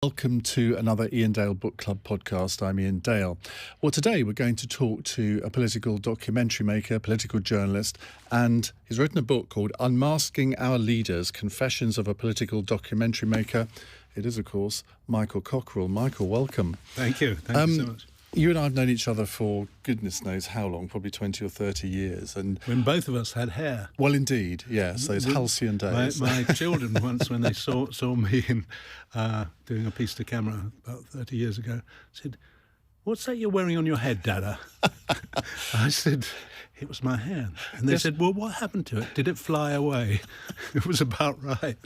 Welcome to another Iain Dale Book Club podcast. I'm Iain Dale. Well, today we're going to talk to a political documentary maker, political journalist, and he's written a book called Unmasking Our Leaders, Confessions of a Political Documentary Maker. It is, of course, Michael Cockerell. Michael, welcome. Thank you. Thank you so much. You and I have known each other for goodness knows how long, probably 20 or 30 years. And when both of us had hair. Well, indeed, yes, those halcyon days. My children once, when they saw me in, doing a piece to camera about 30 years ago, said, "What's that you're wearing on your head, Dada?" I said, "It was my hair." And they said, "Well, what happened to it? Did it fly away?" It was about right.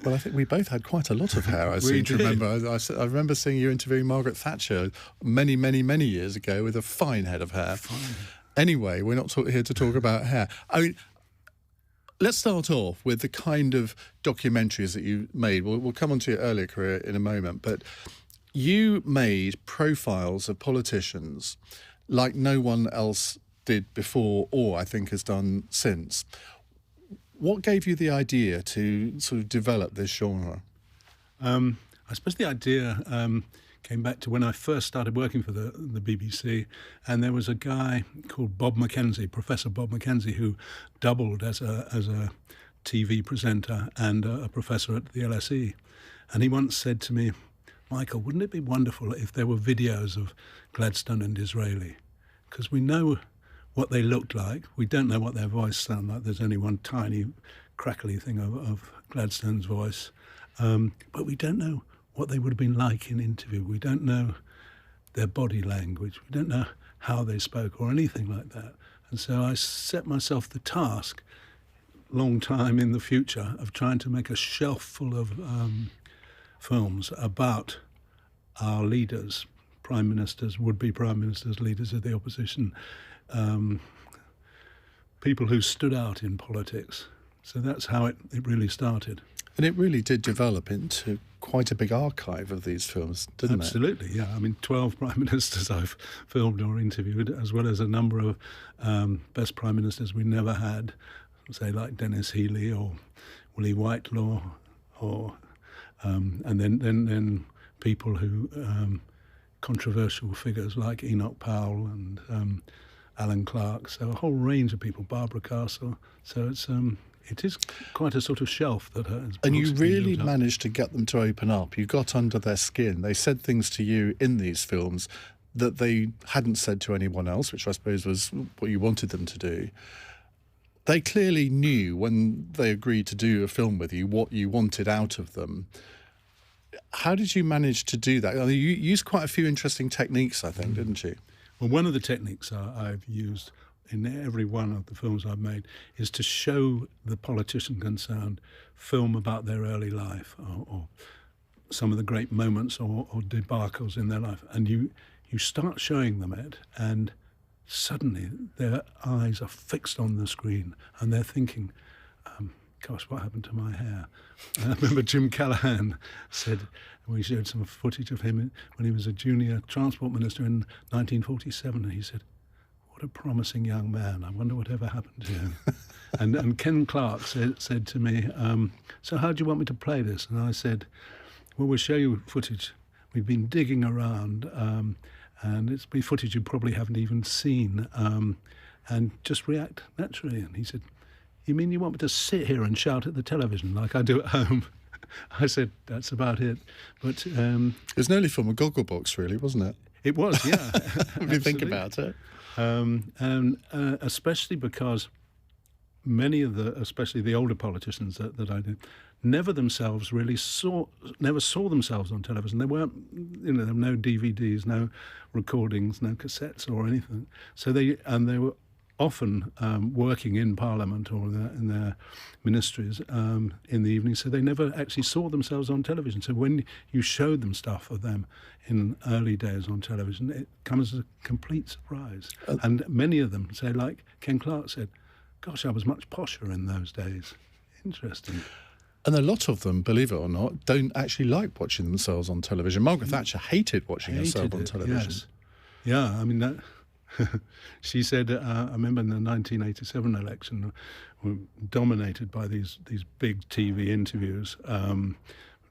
Well, I think we both had quite a lot of hair, I seem to remember. I remember seeing you interviewing Margaret Thatcher many, many, many years ago with a fine head of hair. Fine. Anyway, we're not here to talk about hair. I mean, let's start off with the kind of documentaries that you made. We'll come on to your earlier career in a moment, but you made profiles of politicians like no one else did before or I think has done since. What gave you the idea to sort of develop this genre? I suppose the idea came back to when I first started working for the BBC, and there was a guy called Bob Mackenzie, Professor Bob Mackenzie, who doubled as a TV presenter and a professor at the LSE. And he once said to me, "Michael, wouldn't it be wonderful if there were videos of Gladstone and Disraeli? Because we know what they looked like. We don't know what their voice sounded like. There's only one tiny crackly thing of Gladstone's voice. But we don't know what they would have been like in interview. We don't know their body language. We don't know how they spoke or anything like that." And so I set myself the task, long time in the future, of trying to make a shelf full of films about our leaders, prime ministers, would-be prime ministers, leaders of the opposition, people who stood out in politics. So that's how it really started. And it really did develop into quite a big archive of these films, didn't it? Absolutely, yeah. I mean, 12 prime ministers I've filmed or interviewed, as well as a number of best prime ministers we never had, say like Dennis Healey or Willie Whitelaw, or and then people who controversial figures like Enoch Powell and Alan Clark. So a whole range of people, Barbara Castle. So it is quite a sort of shelf that has. And you really managed to get them to open up. You got under their skin. They said things to you in these films that they hadn't said to anyone else, which I suppose was what you wanted them to do. They clearly knew when they agreed to do a film with you what you wanted out of them. How did you manage to do that? I mean, you used quite a few interesting techniques, I think, didn't you? Well, one of the techniques I've used in every one of the films I've made is to show the politician concerned film about their early life or some of the great moments or debacles in their life. And you start showing them it, and suddenly their eyes are fixed on the screen and they're thinking, gosh, what happened to my hair? And I remember Jim Callaghan said, we showed some footage of him when he was a junior transport minister in 1947, and he said, "What a promising young man. I wonder whatever happened to him." and Ken Clark said to me, "So how do you want me to play this?" And I said, "Well, we'll show you footage. We've been digging around, and it's been footage you probably haven't even seen, and just react naturally." And he said, "You mean you want me to sit here and shout at the television like I do at home?" I said, "That's about it." But it was nearly from a Gogglebox, really, wasn't it? It was, yeah. If you think about it. And especially because many of especially the older politicians that I did, never saw themselves on television. They weren't, there were no DVDs, no recordings, no cassettes or anything. So they were often working in Parliament or in their ministries in the evening, so they never actually saw themselves on television. So when you showed them stuff of them in early days on television, it comes as a complete surprise. And many of them say, like Ken Clark said, "Gosh, I was much posher in those days." Interesting. And a lot of them, believe it or not, don't actually like watching themselves on television. Margaret Thatcher hated watching herself on television. Yes. Yeah, I mean, that she said, I remember in the 1987 election, were dominated by these big TV interviews,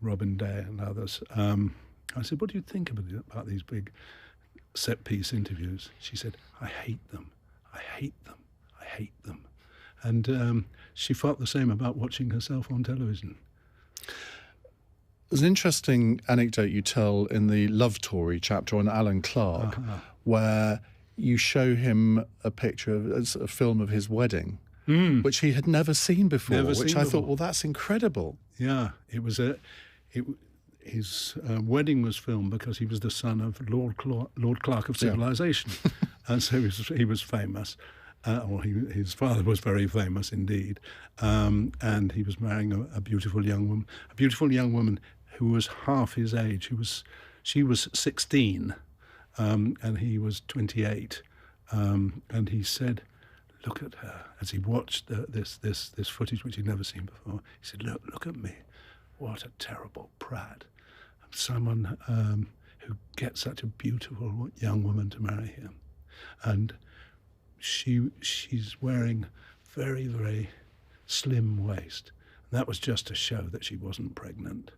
Robin Day and others, I said, what do you think about these big set-piece interviews? She said, I hate them. I hate them. I hate them. And she felt the same about watching herself on television. There's an interesting anecdote you tell in the Love Tory chapter on Alan Clark, where you show him a picture of a film of his wedding, which he had never seen before, I thought, well, that's incredible. Yeah, his wedding was filmed because he was the son of Lord Clark of Civilization, and so he was famous. His father was very famous indeed, and he was marrying a beautiful young woman who was half his age. She was 16, and he was 28, and he said, "Look at her." As he watched this footage which he'd never seen before, he said, "Look at me. What a terrible prat! Someone who gets such a beautiful young woman to marry him, and she's wearing very, very slim waist." And that was just to show that she wasn't pregnant.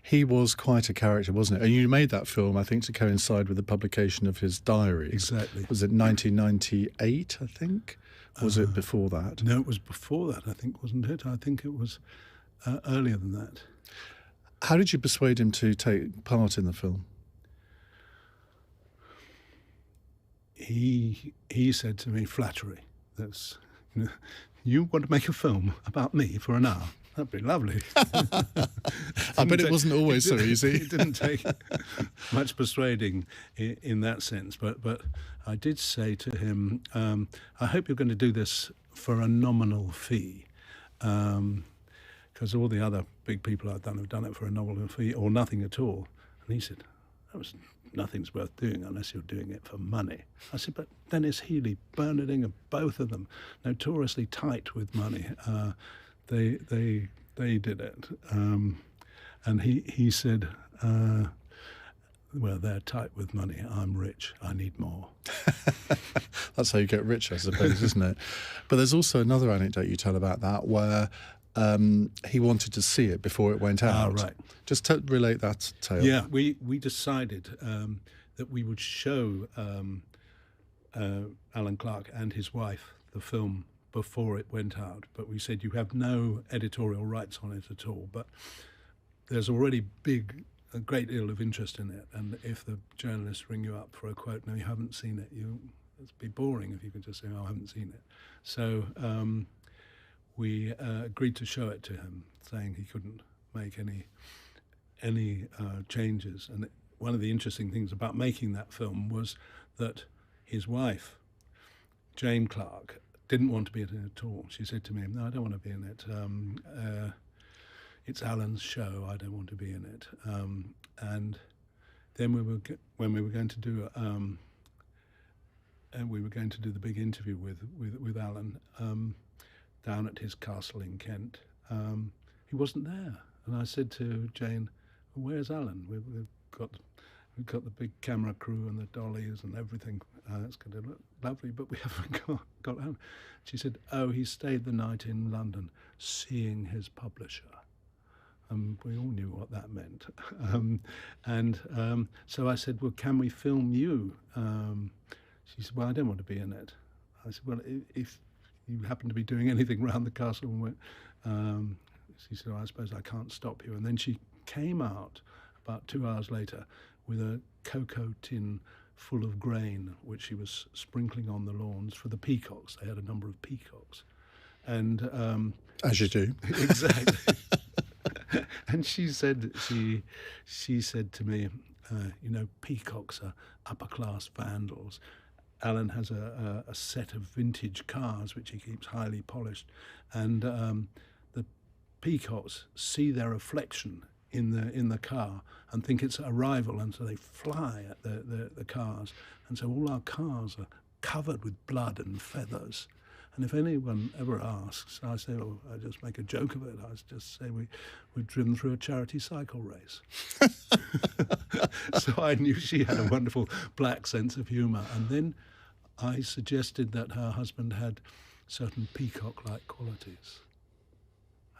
He was quite a character, wasn't it? And you made that film, I think, to coincide with the publication of his diaries. Exactly. Was it 1998, I think? Was it before that? No, it was before that, I think, wasn't it? I think it was earlier than that. How did you persuade him to take part in the film? He said to me, flattery. That's, you want to make a film about me for an hour? That'd be lovely. I bet it wasn't always so easy. It didn't take much persuading in that sense. But I did say to him, I hope you're going to do this for a nominal fee, because all the other big people I've done have done it for a nominal fee or nothing at all. And he said, nothing's worth doing unless you're doing it for money. I said, but Dennis Healy, Bernard Ingham, both of them, notoriously tight with money. They did it, and he said, well, they're tight with money. I'm rich. I need more. That's how you get rich, I suppose, isn't it? But there's also another anecdote you tell about that where he wanted to see it before it went out. Right. Just to relate that tale. Yeah, we decided that we would show Alan Clark and his wife the film before it went out, but we said you have no editorial rights on it at all, but there's already a great deal of interest in it, and if the journalists ring you up for a quote, no, you haven't seen it, it'd be boring if you could just say, oh, I haven't seen it. So we agreed to show it to him, saying he couldn't make any changes. And one of the interesting things about making that film was that his wife, Jane Clark, didn't want to be in it at all. She said to me, no, I don't want to be in it. It's Alan's show. I don't want to be in it. And then when we were going to do the big interview with Alan down at his castle in Kent, he wasn't there. And I said to Jane, where's Alan? We've got the big camera crew and the dollies and everything. It's going to look lovely, but we haven't got Alan. She said, oh, he stayed the night in London seeing his publisher. We all knew what that meant. So I said, well, can we film you? She said, well, I don't want to be in it. I said, well, if you happen to be doing anything around the castle, she said, well, I suppose I can't stop you. And then she came out about 2 hours later with a cocoa tin full of grain, which she was sprinkling on the lawns for the peacocks. They had a number of peacocks. And as you do. Exactly. And she said to me, peacocks are upper-class vandals. Alan has a set of vintage cars which he keeps highly polished, and the peacocks see their reflection in the car and think it's a rival, and so they fly at the cars, and so all our cars are covered with blood and feathers. And if anyone ever asks, I say, oh, I just make a joke of it. I just say we've driven through a charity cycle race. So I knew she had a wonderful black sense of humour. And then I suggested that her husband had certain peacock-like qualities.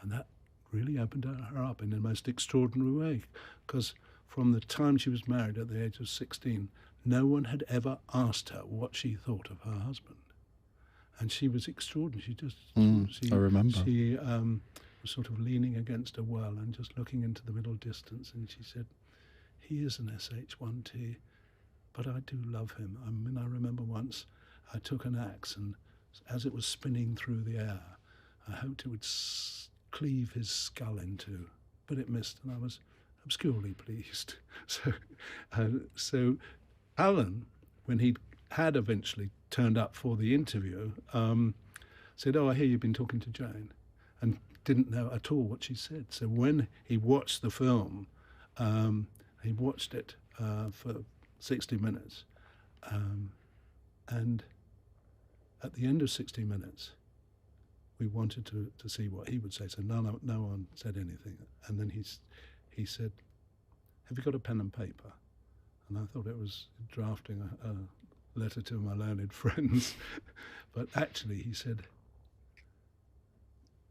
And that really opened her up in the most extraordinary way, because from the time she was married at the age of 16, no one had ever asked her what she thought of her husband. And she was extraordinary. I remember. She was sort of leaning against a well and just looking into the middle distance, and she said, "He is an SH-1T, but I do love him." I mean, I remember once I took an axe, and as it was spinning through the air, I hoped it would cleave his skull in two, but it missed, and I was obscurely pleased. So Alan, when he had eventually turned up for the interview, said, "Oh, I hear you've been talking to Jane," and didn't know at all what she said. So when he watched the film, he watched it for 60 minutes, and at the end of 60 minutes, we wanted to see what he would say. So no one said anything. And then he said, "Have you got a pen and paper?" And I thought it was drafting a letter to my learned friends. But actually, he said,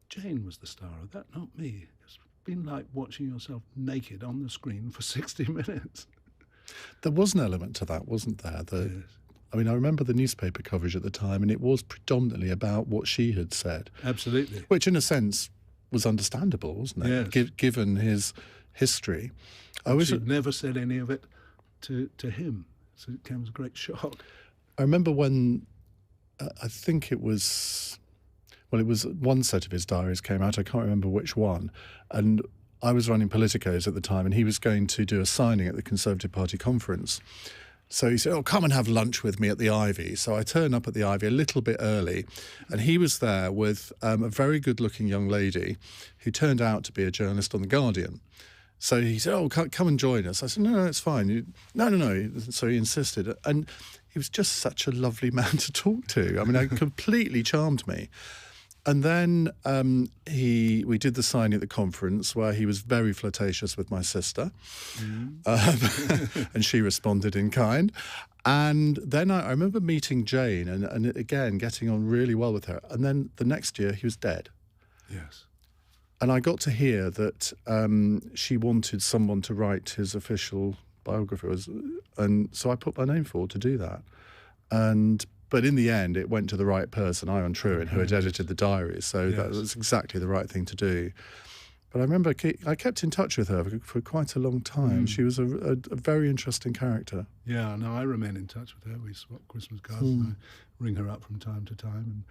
"Jane was the star of that, not me. It's been like watching yourself naked on the screen for 60 minutes. There was an element to that, wasn't there? Yes. I mean, I remember the newspaper coverage at the time, and it was predominantly about what she had said. Absolutely. Which, in a sense, was understandable, wasn't it? Yes. Given his history. She'd never said any of it to him, so it came as a great shock. I remember when, I think it was one set of his diaries came out, I can't remember which one, and I was running Politicos at the time, and he was going to do a signing at the Conservative Party conference. So he said, "Oh, come and have lunch with me at the Ivy." So I turned up at the Ivy a little bit early, and he was there with a very good-looking young lady who turned out to be a journalist on The Guardian. So he said, "Oh, come and join us." I said, No, it's fine. No. So he insisted. And he was just such a lovely man to talk to. I mean, it completely charmed me. And then we did the signing at the conference where he was very flirtatious with my sister. And she responded in kind. And then I remember meeting Jane and again getting on really well with her. And then the next year he was dead. Yes. And I got to hear that she wanted someone to write his official biography. And so I put my name forward to do that. But in the end, it went to the right person, Iain Dale, who had edited the diary. So that was exactly the right thing to do. But I remember I kept in touch with her for quite a long time. She was a very interesting character. Yeah, no, I remain in touch with her. We swap Christmas cards and I ring her up from time to time.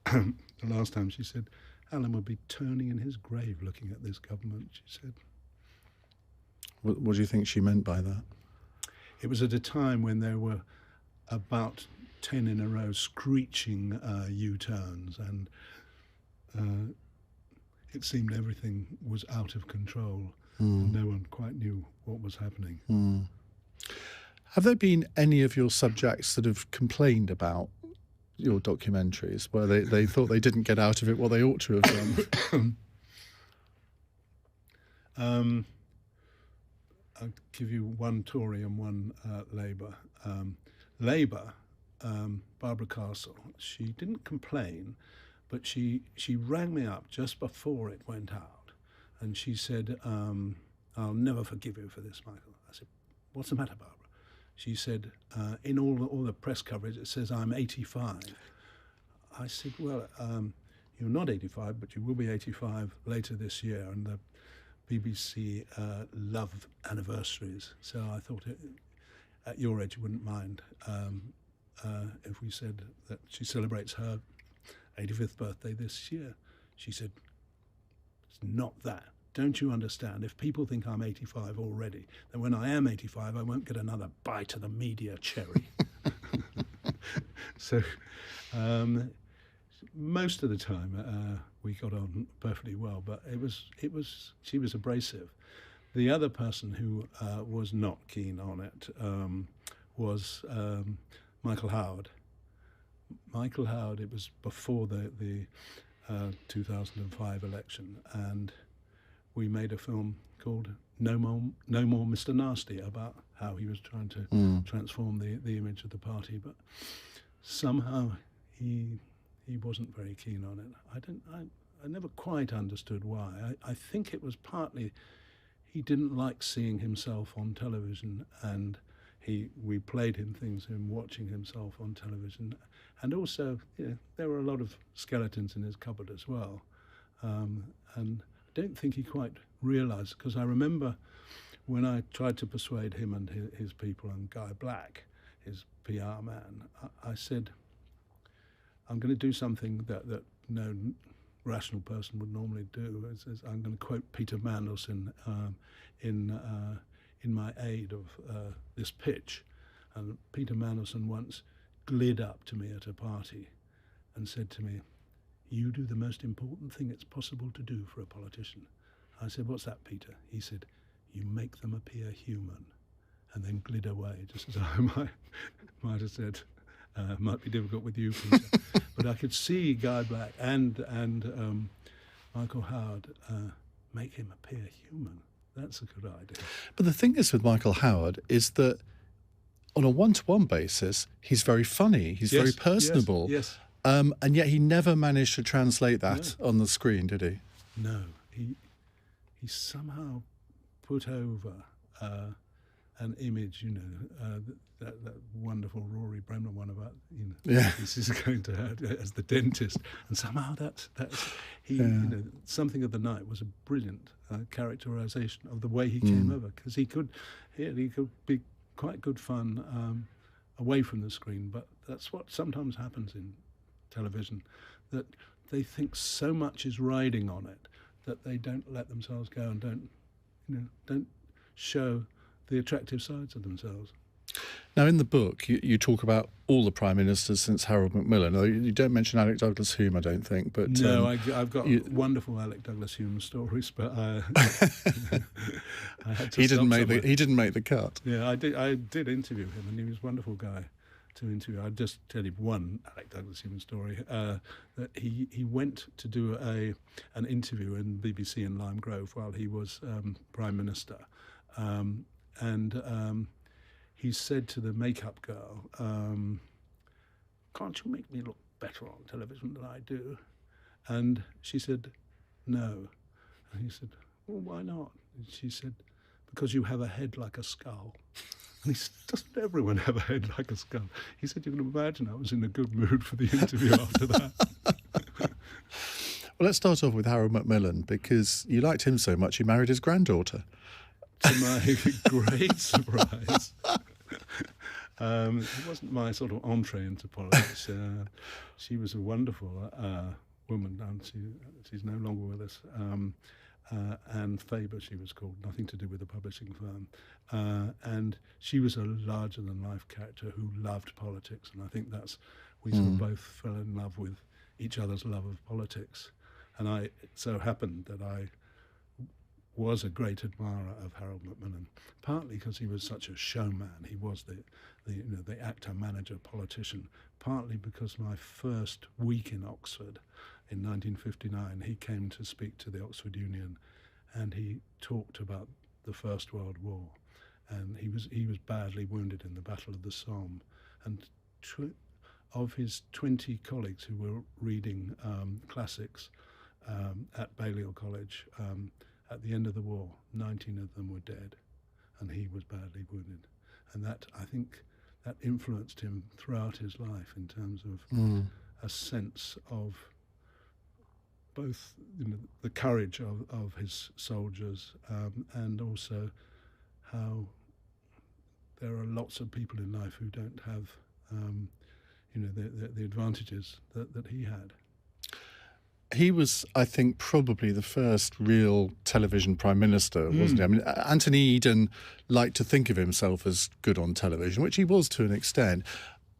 And the last time she said, "Alan would be turning in his grave looking at this government," she said. What do you think she meant by that? It was at a time when there were about 10 in a row screeching U-turns, and it seemed everything was out of control. And no one quite knew what was happening. Have there been any of your subjects that have complained about your documentaries, where they thought they didn't get out of it what they ought to have done? I'll give you one Tory and one Labour. Labour, Barbara Castle, she didn't complain, but she rang me up just before it went out, and she said, "I'll never forgive you for this, Michael." I said, "What's the matter, Barbara?" She said, "In all the press coverage, it says I'm 85. I said, "Well, you're not 85, but you will be 85 later this year, and the BBC love anniversaries. So I thought at your age you wouldn't mind if we said that she celebrates her 85th birthday this year." She said, "It's not that. Don't you understand? If people think I'm 85 already, then when I am 85, I won't get another bite of the media cherry." So most of the time we got on perfectly well, but she was abrasive. The other person who was not keen on it was Michael Howard. Michael Howard, it was before the 2005 election, and we made a film called No More Mr. Nasty, about how he was trying to transform the image of the party, but somehow he wasn't very keen on it. I never quite understood why. I think it was partly he didn't like seeing himself on television, and we played him things, him watching himself on television. And also, there were a lot of skeletons in his cupboard as well. And I don't think he quite realised, because I remember when I tried to persuade him and his people and Guy Black, his PR man, I said, I'm going to do something that no rational person would normally do. I'm going to quote Peter Mandelson in my aid of this pitch. And Peter Mandelson once glid up to me at a party and said to me, "You do the most important thing it's possible to do for a politician." I said, "What's that, Peter?" He said, "You make them appear human," and then glid away, just as I might have said, might be difficult with you, Peter. But I could see Guy Black and Michael Howard make him appear human. That's a good idea. But the thing is with Michael Howard is that on a one-to-one basis, he's very funny, he's very personable. Yes. And yet he never managed to translate that on the screen, did he? No, he somehow put over an image, that wonderful Rory Bremner one about, this is going to hurt as the dentist, and somehow that's Something of the Night was a brilliant characterization of the way he came over, because he could be quite good fun away from the screen, but that's what sometimes happens in television, that they think so much is riding on it that they don't let themselves go and don't show the attractive sides of themselves. Now, in the book, you talk about all the prime ministers since Harold Macmillan. You don't mention Alec Douglas-Home, I don't think. But no, I've got wonderful Alec Douglas-Home stories, but I had to he didn't make the cut. Yeah, I did interview him, and he was a wonderful guy to interview. I'll just tell you one Alec Douglas-Home story. That he went to do an interview in BBC in Lime Grove while he was Prime Minister. He said to the makeup girl, "Can't you make me look better on television than I do?" And she said, "No." And he said, "Well, why not?" And she said, "Because you have a head like a skull." And he said, "Doesn't everyone have a head like a skull?" He said, "You can imagine I was in a good mood for the interview after that." Well, let's start off with Harold Macmillan, because you liked him so much you married his granddaughter. To my great surprise. It wasn't my sort of entree into politics. She was a wonderful woman, and she's no longer with us. Anne Faber, she was called, nothing to do with the publishing firm. And she was a larger-than-life character who loved politics, and I think we sort of both fell in love with each other's love of politics. And it so happened that I was a great admirer of Harold Macmillan, partly because he was such a showman. He was the actor, manager, politician. Partly because my first week in Oxford in 1959, he came to speak to the Oxford Union, and he talked about the First World War, and he was badly wounded in the Battle of the Somme, and of his 20 colleagues who were reading classics at Balliol College. At the end of the war, 19 of them were dead, and he was badly wounded. And I think that influenced him throughout his life in terms of a sense of both the courage of his soldiers and also how there are lots of people in life who don't have the advantages that he had. He was, I think, probably the first real television prime minister, wasn't he? I mean, Anthony Eden liked to think of himself as good on television, which he was to an extent.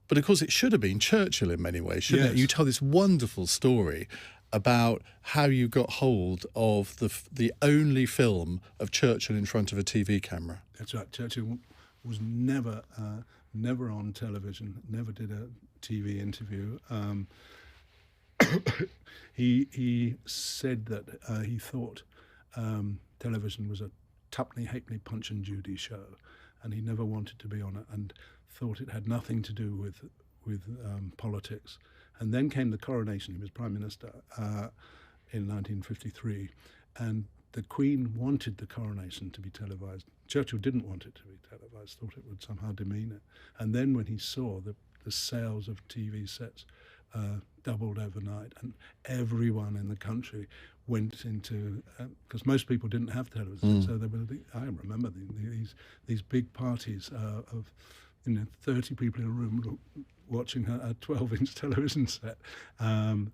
But, of course, it should have been Churchill in many ways, shouldn't it? You tell this wonderful story about how you got hold of the only film of Churchill in front of a TV camera. That's right. Churchill was never on television, never did a TV interview. He said that he thought television was a tuppenny halfpenny Punch and Judy show, and he never wanted to be on it, and thought it had nothing to do with politics. And then came the coronation. He was Prime Minister, in 1953, and the Queen wanted the coronation to be televised. Churchill didn't want it to be televised, thought it would somehow demean it. And then when he saw the sales of TV sets doubled overnight, and everyone in the country went into, because most people didn't have television, so there were, I remember these big parties of 30 people in a room watching a 12-inch television set. And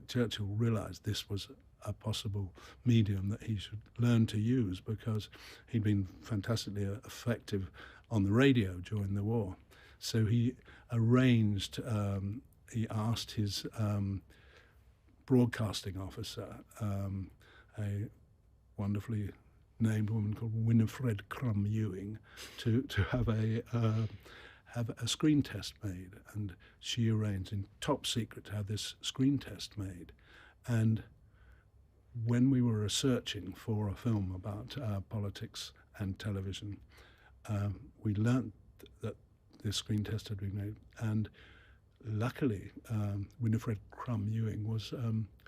Churchill realised this was a possible medium that he should learn to use, because he'd been fantastically effective on the radio during the war. So he arranged, he asked his broadcasting officer, a wonderfully named woman called Winifred Crum Ewing, to have a screen test made, and she arranged in top secret to have this screen test made. And when we were researching for a film about politics and television, we learnt that this screen test had been made, and luckily Winifred Crum Ewing was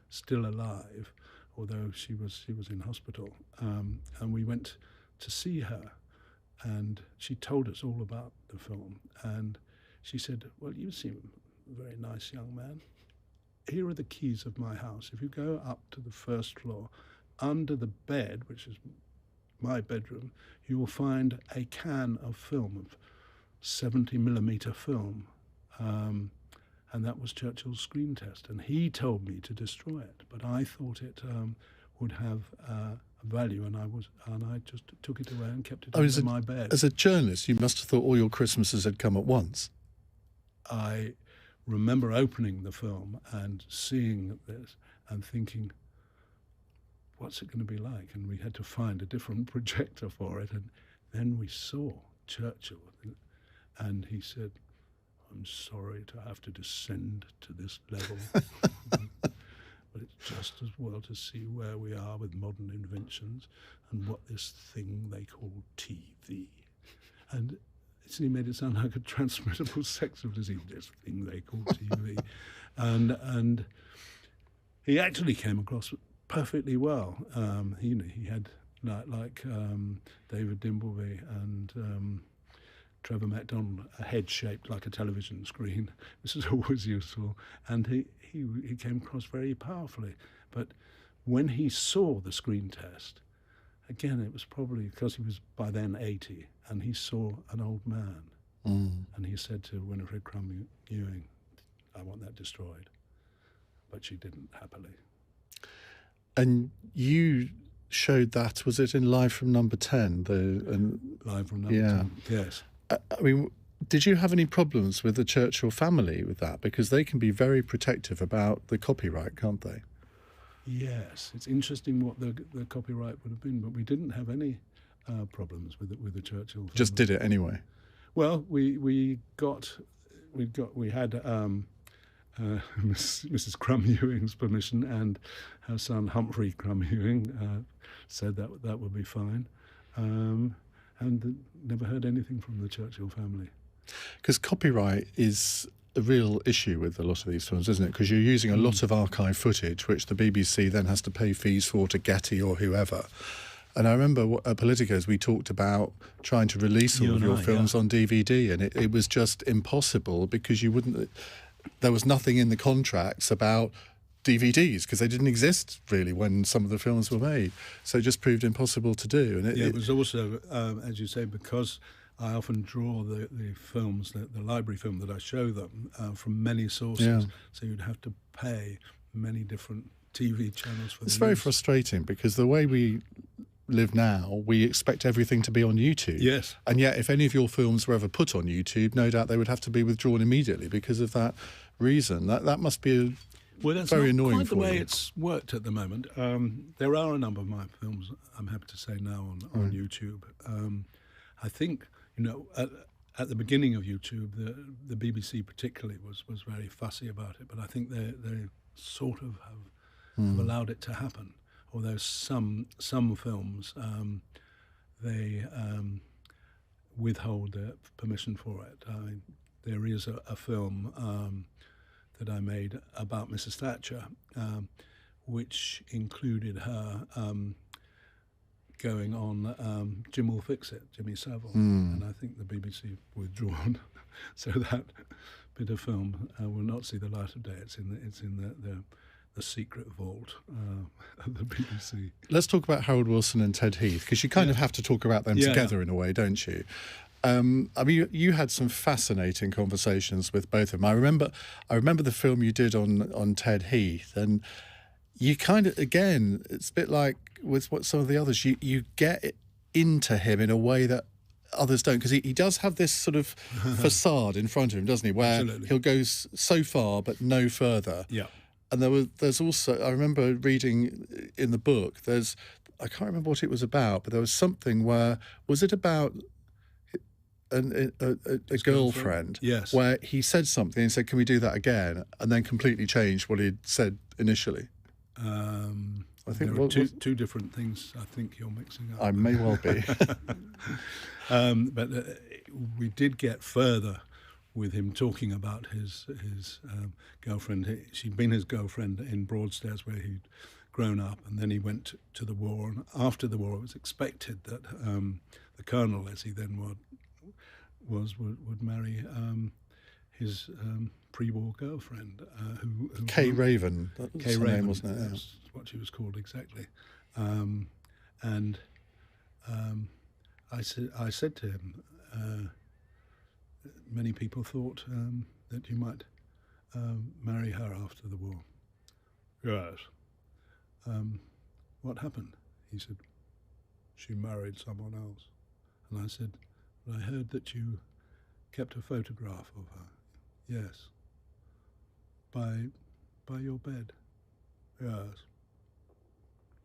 still alive, although she was in hospital, and we went to see her, and she told us all about the film, and she said, "Well, you seem a very nice young man. Here are the keys of my house. If you go up to the first floor, under the bed, which is my bedroom, you will find a can of film, of 70mm film." And that was Churchill's screen test. And he told me to destroy it, but I thought it would have value, and I just took it away and kept it under my bed. As a journalist, you must have thought all your Christmases had come at once. I remember opening the film and seeing this and thinking, what's it going to be like? And we had to find a different projector for it. And then we saw Churchill, and he said, "I'm sorry to have to descend to this level, but it's just as well to see where we are with modern inventions and what this thing they call TV." And he made it sound like a transmittable sexual disease, this thing they call TV. and he actually came across perfectly well. He had, like David Dimbleby and Trevor MacDonald, a head shaped like a television screen, which is always useful, and he came across very powerfully. But when he saw the screen test, again, it was probably because he was by then 80, and he saw an old man, and he said to Winifred Crum Ewing, "I want that destroyed," but she didn't, happily. And you showed that, was it in Live from Number 10? Live from Number 10, yes. I mean, did you have any problems with the Churchill family with that? Because they can be very protective about the copyright, can't they? Yes, it's interesting what the copyright would have been, but we didn't have any problems with the Churchill family. Just did it anyway. Well, we had Mrs. Crum Ewing's permission, and her son Humphrey Crum Ewing said that would be fine, and never heard anything from the Churchill family. Because copyright is a real issue with a lot of these films, isn't it? Because you're using a lot of archive footage, which the BBC then has to pay fees for to Getty or whoever. And I remember at Politicos we talked about trying to release all of your films on DVD, and it was just impossible because you wouldn't. There was nothing in the contracts about DVDs because they didn't exist really when some of the films were made. So it just proved impossible to do. And it was also, as you say, because I often draw the films, the library film that I show them from many sources. So you'd have to pay many different TV channels for. It's very frustrating because the way we live now, we expect everything to be on YouTube. Yes. And yet, if any of your films were ever put on YouTube, no doubt they would have to be withdrawn immediately because of that reason. That must be very annoying for you. That's not quite the way it's worked at the moment. There are a number of my films, I'm happy to say now, on YouTube. I think, at the beginning of YouTube, the BBC particularly was very fussy about it, but I think they sort of have allowed it to happen. Although some films, they withhold their permission for it. There is a film that I made about Mrs. Thatcher, which included her going on Jim Will Fix It, Jimmy Savile, and I think the BBC withdrawn, so that bit of film will not see the light of day. It's in the secret vault of the BBC. Let's talk about Harold Wilson and Ted Heath, because you kind of have to talk about them together in a way, don't you? I mean, you had some fascinating conversations with both of them. I remember the film you did on Ted Heath, and you kind of, again, it's a bit like with what some of the others, you get into him in a way that others don't, because he does have this sort of facade in front of him, doesn't he, where he'll go so far but no further. Yeah. And there's also, I remember reading in the book, I can't remember what it was about, but there was something where, was it about a girlfriend? Yes. Where he said something and said, "Can we do that again?" And then completely changed what he'd said initially. I think there are two different things I think you're mixing up. I may well be. But we did get further with him talking about his girlfriend. She'd been his girlfriend in Broadstairs, where he'd grown up, and then he went to the war. And after the war, it was expected that the colonel, as he then would marry his pre-war girlfriend, who Kay Raven. That was her name, wasn't it? Yeah. That's what she was called exactly. And I said to him, many people thought that you might marry her after the war. Yes. What happened? He said, she married someone else. And I said, well, I heard that you kept a photograph of her. Yes. By your bed. Yes.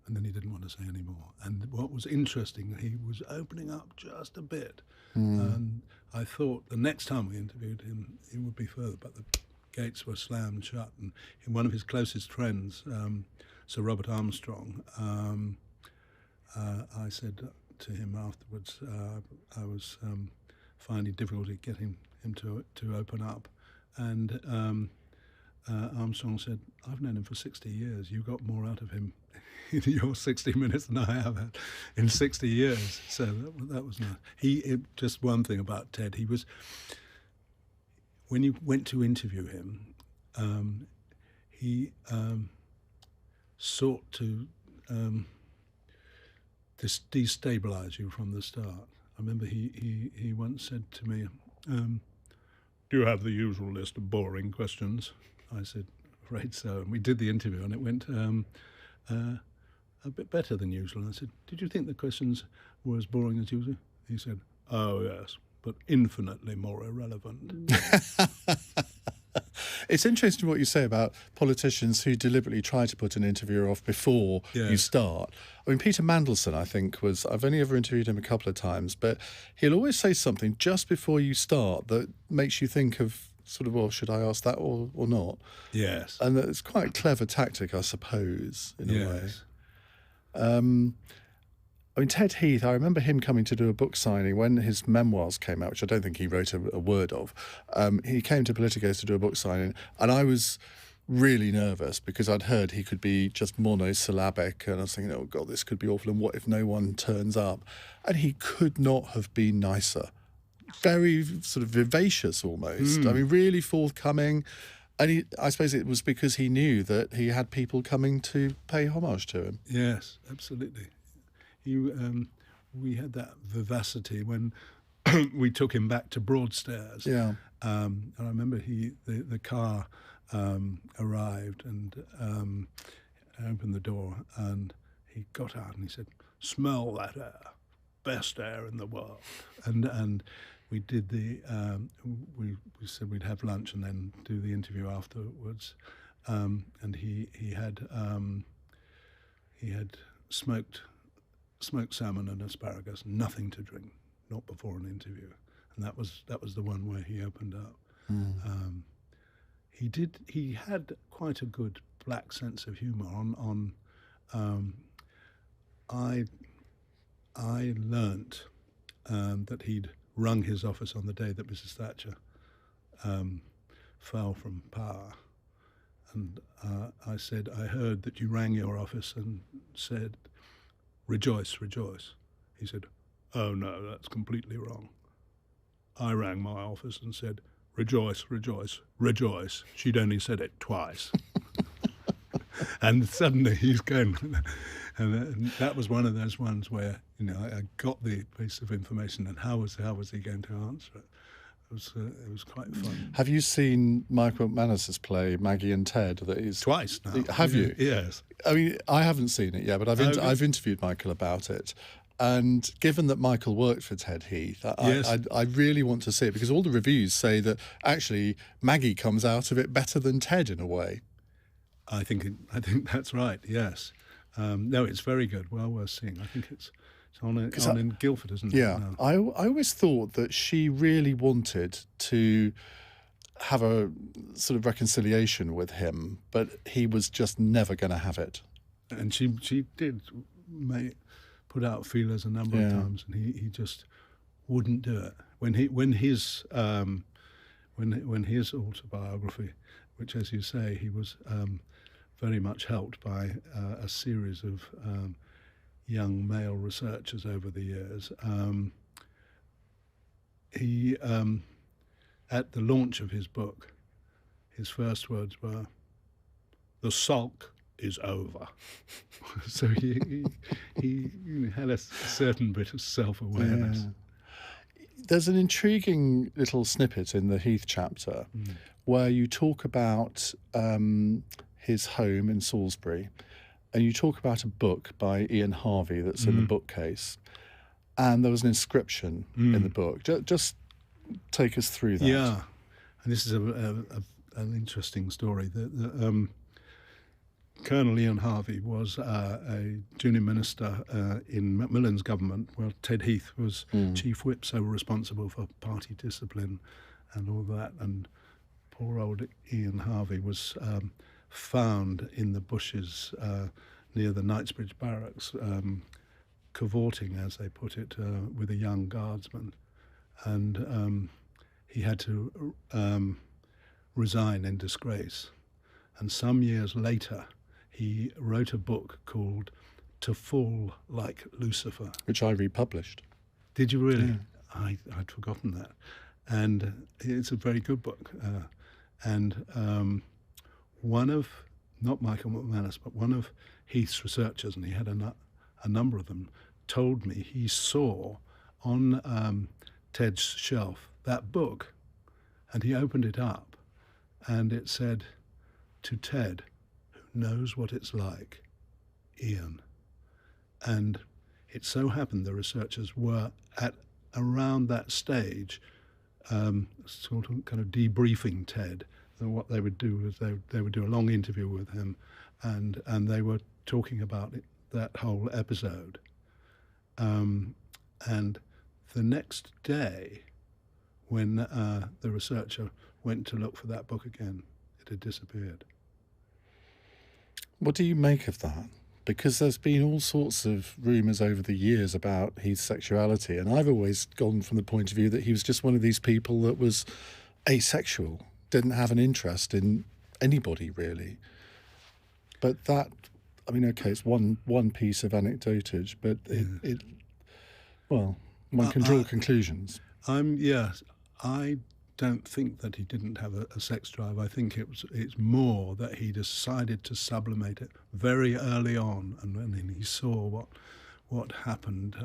And then he didn't want to say any more. And what was interesting, he was opening up just a bit. And I thought the next time we interviewed him, it would be further, but the gates were slammed shut. And one of his closest friends, Sir Robert Armstrong, I said to him afterwards, I was finding difficulty getting him to open up. And Armstrong said, I've known him for 60 years. You got more out of him in your 60 minutes than I have had in 60 years. So that was nice. Just one thing about Ted, he was, when you went to interview him, he sought to destabilize you from the start. I remember he once said to me, do you have the usual list of boring questions? I said, afraid so. And we did the interview, and it went a bit better than usual. And I said, did you think the questions were as boring as usual? He said, oh, yes, but infinitely more irrelevant. It's interesting what you say about politicians who deliberately try to put an interviewer off before you start. I mean, Peter Mandelson, I think, I've only ever interviewed him a couple of times, but he'll always say something just before you start that makes you think of sort of, well, should I ask that or not? Yes. And it's quite a clever tactic, I suppose, in a way. I mean, Ted Heath, I remember him coming to do a book signing when his memoirs came out, which I don't think he wrote a word of. He came to Politicos to do a book signing, and I was really nervous because I'd heard he could be just monosyllabic, and I was thinking, oh, God, this could be awful, and what if no one turns up? And he could not have been nicer. Very sort of vivacious almost. I mean, really forthcoming. And I suppose it was because he knew that he had people coming to pay homage to him. Yes, absolutely. We had that vivacity when we took him back to Broadstairs. Yeah. And I remember the car arrived and opened the door, and he got out and he said, "Smell that air, best air in the world." And we did we said we'd have lunch and then do the interview afterwards. And he had smoked salmon and asparagus, nothing to drink, not before an interview, and that was the one where he opened up. He had quite a good black sense of humour. I learnt that he'd rung his office on the day that Mrs. Thatcher fell from power, And I said, I heard that you rang your office and said, rejoice, rejoice. He said, oh no, that's completely wrong. I rang my office and said, rejoice, rejoice, rejoice. She'd only said it twice. And suddenly he's going, and that was one of those ones where, you know, I got the piece of information, and how was he going to answer it? It was quite fun. Have you seen Michael McManus's play Maggie and Ted? That is twice now. Have you? Yes. I mean, I haven't seen it yet, but I've interviewed Michael about it. And given that Michael worked for Ted Heath, I really want to see it, because all the reviews say that actually Maggie comes out of it better than Ted in a way. I think that's right. Yes. No, it's very good. Well worth seeing. I think it's on in Guildford, isn't it? Yeah. No. I always thought that she really wanted to have a sort of reconciliation with him, but he was just never going to have it. And she did put out feelers a number of times, and he just wouldn't do it. When his autobiography, which, as you say, he was very much helped by a series of young male researchers over the years. He, at the launch of his book, his first words were, "The sulk is over." So he had a certain bit of self-awareness. Yeah. There's an intriguing little snippet in the Heath chapter where you talk about his home in Salisbury, and you talk about a book by Ian Harvey that's in the bookcase, and there was an inscription in the book. Just take us through that. Yeah, and this is an interesting story. Colonel Ian Harvey was a junior minister in Macmillan's government, where Ted Heath was chief whip, so responsible for party discipline and all that. And poor old Ian Harvey was found in the bushes near the Knightsbridge barracks, cavorting, as they put it, with a young guardsman. And he had to resign in disgrace. And some years later, he wrote a book called To Fall Like Lucifer. Which I republished. Did you really? Yeah. I'd forgotten that. And it's a very good book. And one of, not Michael McManus, but one of Heath's researchers, and he had a number of them, told me he saw on Ted's shelf that book, and he opened it up, and it said, "To Ted, who knows what it's like, Ian." And it so happened the researchers were at around that stage, sort of kind of debriefing Ted. And what they would do is they would do a long interview with him, and they were talking about that whole episode. And the next day, when the researcher went to look for that book again, it had disappeared. What do you make of that? Because there's been all sorts of rumours over the years about his sexuality, and I've always gone from the point of view that he was just one of these people that was asexual, didn't have an interest in anybody really. But that, I mean, okay, it's one piece of anecdotage, but one can draw conclusions. I don't think that he didn't have a sex drive. I think it's more that he decided to sublimate it very early on, and then he saw what happened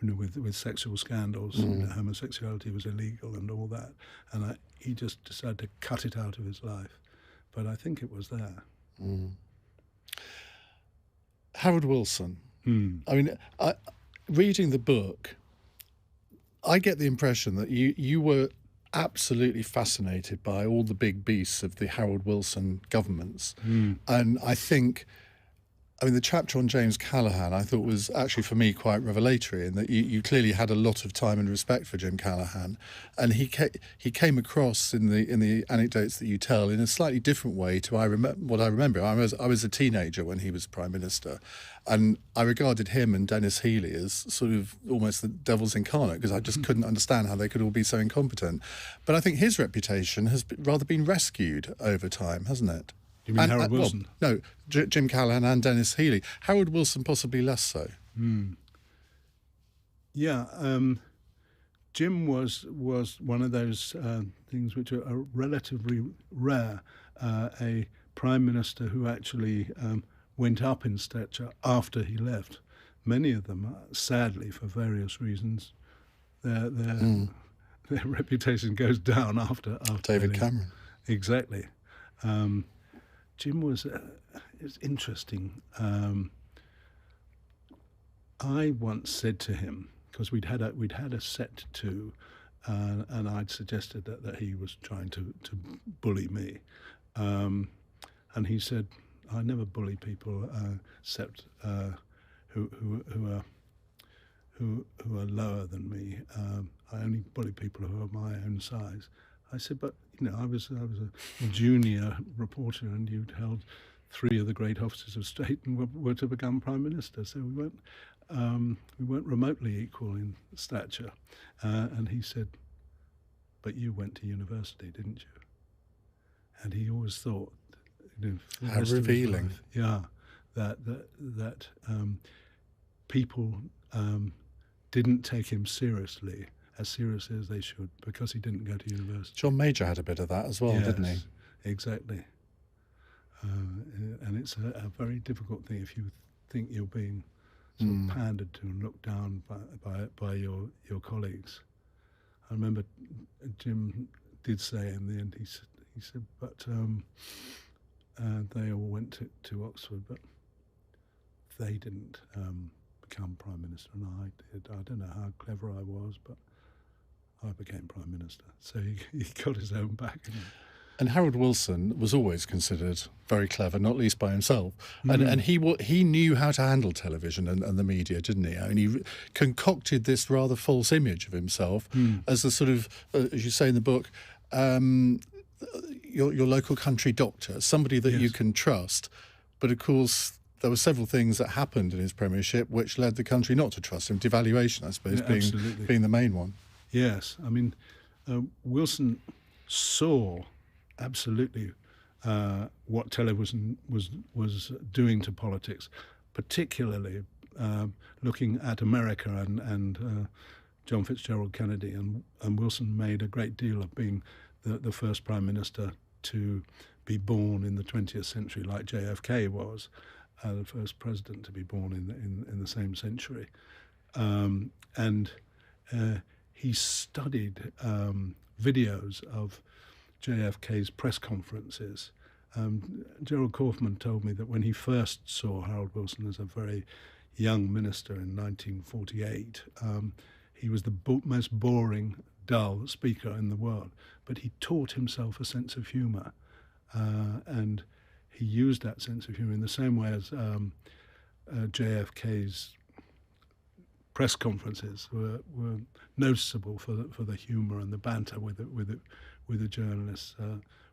with sexual scandals, and homosexuality was illegal and all that, and he just decided to cut it out of his life. But I think it was there. Harold Wilson. I mean, reading the book, I get the impression that you were absolutely fascinated by all the big beasts of the Harold Wilson governments. And I think, I mean, the chapter on James Callaghan I thought was actually for me quite revelatory, in that you clearly had a lot of time and respect for Jim Callaghan, and he came across in the anecdotes that you tell in a slightly different way to what I remember. I was a teenager when he was Prime Minister, and I regarded him and Dennis Healey as sort of almost the devils incarnate, because I just couldn't understand how they could all be so incompetent. But I think his reputation has rather been rescued over time, hasn't it? You mean Harold Wilson? Well, no, Jim Callaghan and Dennis Healey. Harold Wilson possibly less so. Yeah, Jim was one of those things which are relatively rare. A prime minister who actually went up in stature after he left. Many of them, sadly, for various reasons, their reputation goes down after David Cameron. Exactly. Jim was it's interesting. I once said to him, because we'd had a set to, and I'd suggested that he was trying to bully me, and he said, "I never bully people except who are lower than me. I only bully people who are my own size." I said, "But I was a junior reporter, and you'd held 3 of the great offices of state and were to become prime minister, so we weren't remotely equal in stature." And he said, "But you went to university, didn't you?" And he always thought, how revealing. That people didn't take him seriously as they should, because he didn't go to university. John Major had a bit of that as well, didn't he? Exactly. And it's a very difficult thing if you think you're being sort of pandered to and looked down by your colleagues. I remember Jim did say in the end, he said, "But they all went to Oxford, but they didn't become prime minister, and I did. I don't know how clever I was, but I became prime minister." So he got his own back. And Harold Wilson was always considered very clever, not least by himself. And he knew how to handle television and the media, didn't he? And he concocted this rather false image of himself as a sort of, as you say in the book, your local country doctor, somebody that you can trust. But of course, there were several things that happened in his premiership which led the country not to trust him. Devaluation, I suppose, being the main one. Yes, I mean, Wilson saw absolutely what television was doing to politics, particularly looking at America and John Fitzgerald Kennedy, and Wilson made a great deal of being the first prime minister to be born in the 20th century, like JFK was, the first president to be born in the same century, and he studied videos of JFK's press conferences. Gerald Kaufman told me that when he first saw Harold Wilson as a very young minister in 1948, he was the most boring, dull speaker in the world, but he taught himself a sense of humour, and he used that sense of humour in the same way as JFK's press conferences were noticeable for the humour and the banter with the journalists.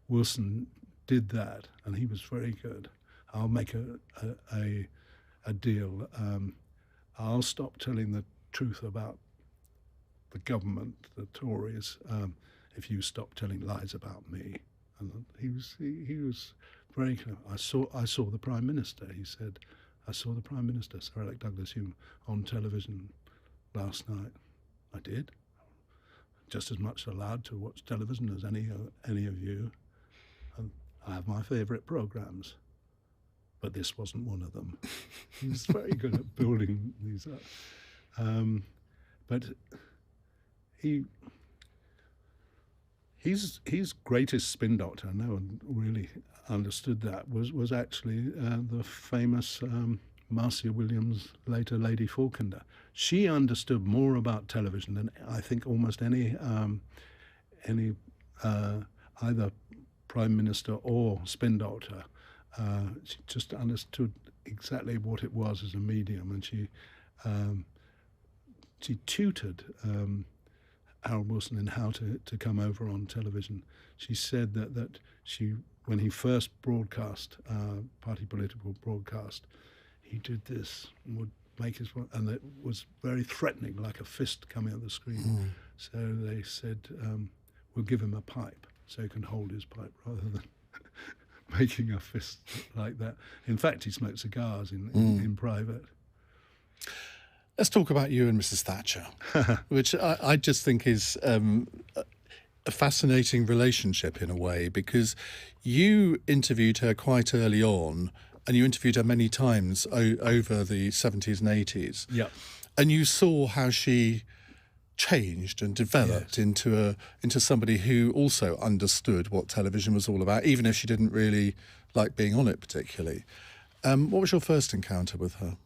Wilson did that, and he was very good. I'll make a deal. I'll stop telling the truth about the government, the Tories, if you stop telling lies about me. And he was very clear. I saw the Prime Minister. He said, "I saw the Prime Minister, Sir Alec Douglas-Home, on television last night." I did. Just as much allowed to watch television as any of you. And I have my favourite programmes, but this wasn't one of them. He's very good at building these up. But his greatest spin doctor, no one really understood that, was actually the famous Marcia Williams, later Lady Falkender. She understood more about television than I think almost any either prime minister or spin doctor. She just understood exactly what it was as a medium, and she tutored Harold Wilson in how to come over on television. She said that she, when he first broadcast party political broadcast, he did this and would make his, and it was very threatening, like a fist coming on the screen. So they said, "We'll give him a pipe so he can hold his pipe rather than making a fist like that. In fact, he smoked cigars in private. Let's talk about you and Mrs. Thatcher, which I just think is a fascinating relationship in a way, because you interviewed her quite early on, and you interviewed her many times over the 70s and 80s. Yeah. And you saw how she changed and developed into somebody who also understood what television was all about, even if she didn't really like being on it particularly. What was your first encounter with her?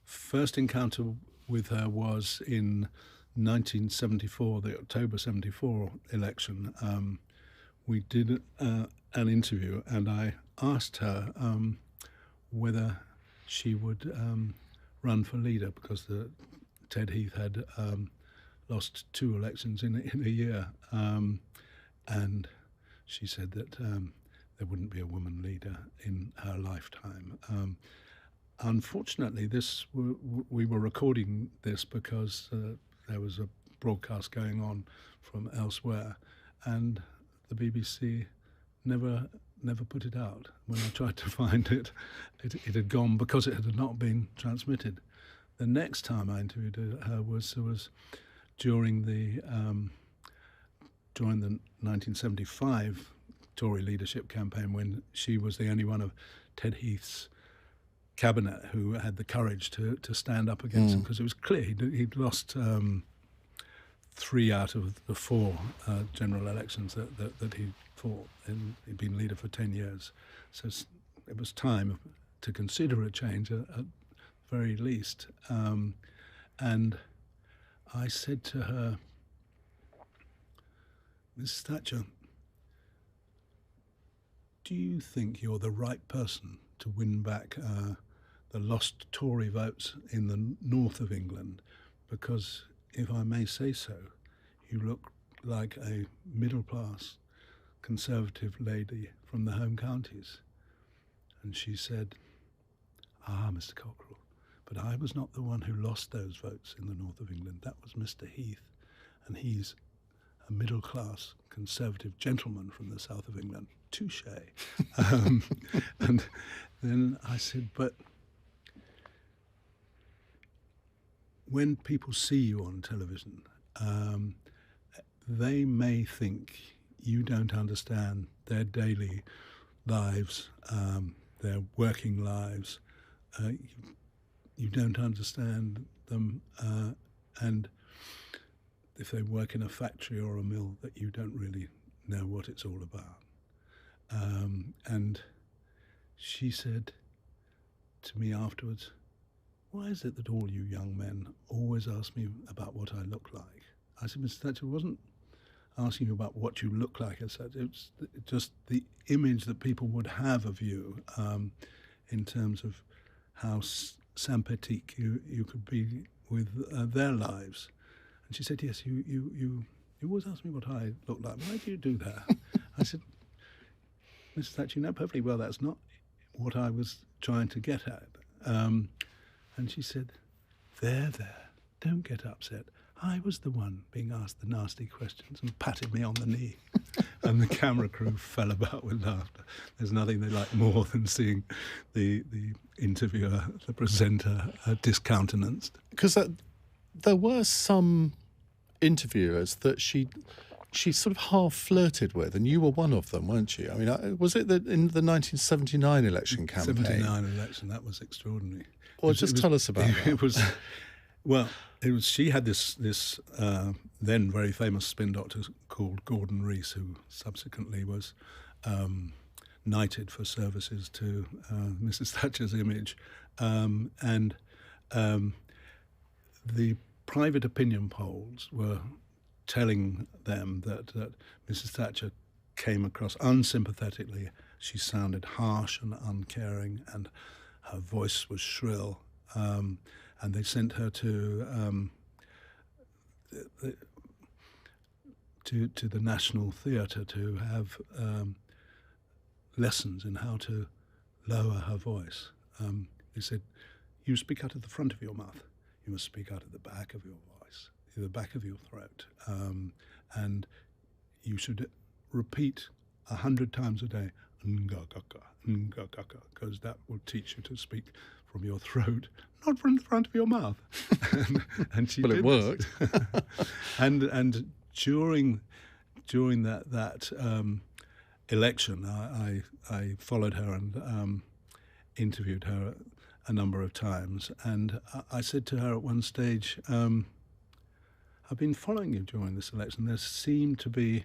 First encounter with her was in 1974, the October 74 election. We did an interview, and I asked her whether she would run for leader, because Ted Heath had lost 2 elections in a year, and she said that there wouldn't be a woman leader in her lifetime. Unfortunately, we were recording this because there was a broadcast going on from elsewhere, and the BBC never put it out. When I tried to find it, it had gone because it had not been transmitted. The next time I interviewed her was during the 1975 Tory leadership campaign, when she was the only one of Ted Heath's cabinet who had the courage to stand up against him, because it was clear he'd lost 3 out of the 4 general elections that he fought, and he'd been leader for 10 years. So it was time to consider a change at very least. And I said to her, Mrs. Thatcher, do you think you're the right person to win back the lost Tory votes in the north of England? Because, if I may say so, you look like a middle-class Conservative lady from the home counties. And she said, Mr. Cockerell, but I was not the one who lost those votes in the north of England. That was Mr. Heath, and he's a middle-class Conservative gentleman from the south of England. Touche. And then I said, but when people see you on television, they may think you don't understand their daily lives, their working lives. You don't understand them, and if they work in a factory or a mill, that you don't really know what it's all about. And she said to me afterwards, why is it that all you young men always ask me about what I look like? I said, Mr. Thatcher, I wasn't asking you about what you look like as such. It's just the image that people would have of you in terms of how sympathetic you could be with their lives. And she said, yes, you always ask me what I look like. Why do you do that? I said, Mrs. Thatcher, you know perfectly well that's not what I was trying to get at. And she said, there, don't get upset. I was the one being asked the nasty questions, and patted me on the knee. And the camera crew fell about with laughter. There's nothing they like more than seeing the interviewer, the presenter, discountenanced. Because there were some interviewers that she sort of half flirted with, and you were one of them, weren't you? I mean, was it that in the 1979 election campaign? 79 election, that was extraordinary. Well, just tell us about that. It was, well, she had this then very famous spin doctor called Gordon Rees, who subsequently was knighted for services to Mrs. Thatcher's image, and the private opinion polls were telling them that Mrs. Thatcher came across unsympathetically. She sounded harsh and uncaring, and her voice was shrill. And they sent her to the National Theatre to have lessons in how to lower her voice. They said, you speak out of the front of your mouth. You must speak out of the back of your voice, the back of your throat. And you should repeat 100 times a day, because that will teach you to speak from your throat, not from the front of your mouth. and she Well, did it worked. and during that election, I followed her and interviewed her a number of times, and I said to her at one stage, I've been following you during this election. There seem to be